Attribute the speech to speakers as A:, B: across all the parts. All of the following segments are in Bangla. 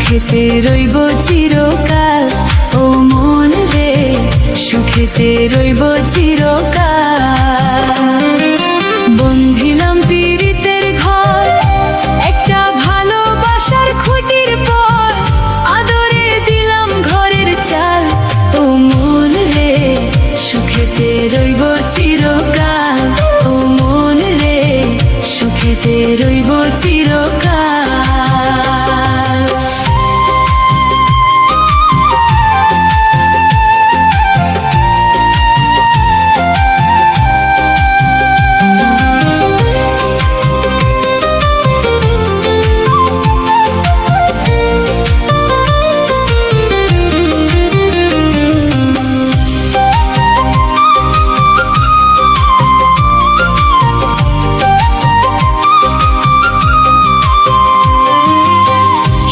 A: সুখেতে রইব চিরকাল। ও মন রে সুখেতে রইব চিরকাল। বন্ধিলাম পীড়িতের ঘর একটা ভালোবাসার খুঁটির পর, আদরে দিলাম ঘরের চাল। ও মন রে সুখেতে রইব চিরকাল। ও মন রে সুখেতে রইব চিরকাল।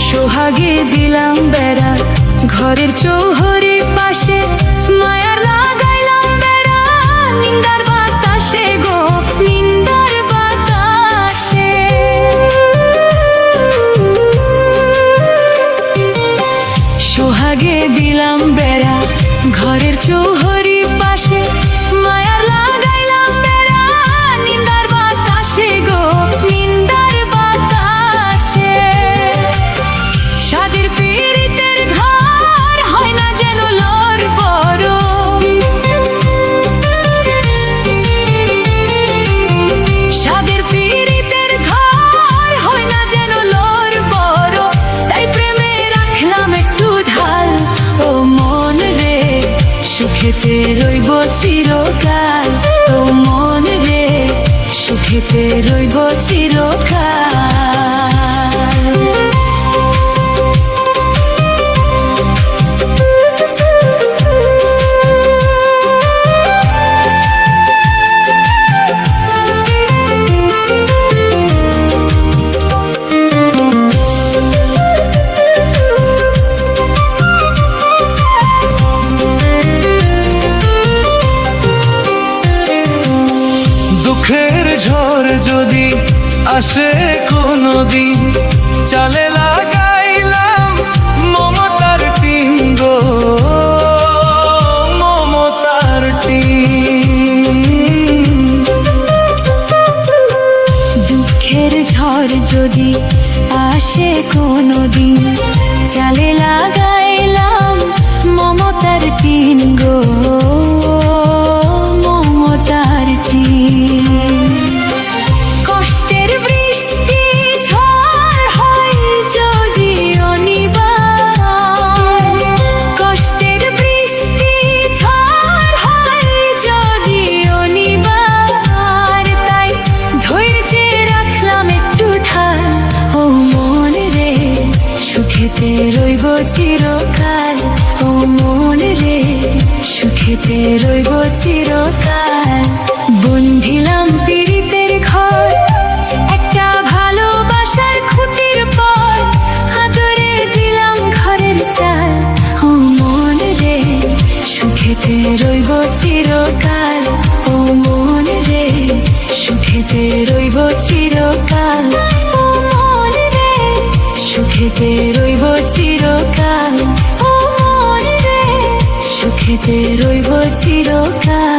A: সোহাগে দিলাম বেড়া ঘরের চৌহরে পাশে, মায়ার লাগাইলাম বেড়া নিন্দার বাতাসে গো নিন্দার বাতাসে। সোহাগে দিলাম বেড়া ঘরের চৌহরে পাশে, মায়ার লাগাইলাম বেড়া নিন্দার বাতাসে গো নিন্দার বাতাসে। সাদের পীড়িতের ঘর হয় না যেন লর বড়, সাদের পীড়িতের ঘর হয় না যেন লর বড়, তাই প্রেমে রাখলাম একটু ঢাল। ও মন রে সুখেতে রইব চিরকাল। ও মন রে সুখেতে রইব চিরকাল।
B: দুঃখের ঝড় যদি আসে কোনদিন, চালে লাগাইলাম মমতার টিন গো মমতার টিন।
A: দুঃখের ঝড় যদি আসে কোনদিন, চালে লাগাইলাম মমতার টিন গো মমতার টিন। কষ্টের বৃষ্টি ঝড় হয় যদি অনিবার, কষ্টের বৃষ্টি ঝড় হয় যদি অনিবার, তাই ধৈর্যে রাখলাম একটু ঠাল। ও মন রে সুখেতে রইব চিরকাল। ও মন রে সুখেতে রইব চিরকাল। বন্ধিলাম পীড়িতের ঘর একটা ভালোবাসার খুঁটির পর, আদরে দিলাম ঘরের চাল। ও মন রে সুখেতে রইব চিরকাল। ও মন রে সুখেতে রইব চিরকাল। ও মন রে সুখেতে রইব চিরকাল। ও মন রে সুখেতে রইব চিরকাল।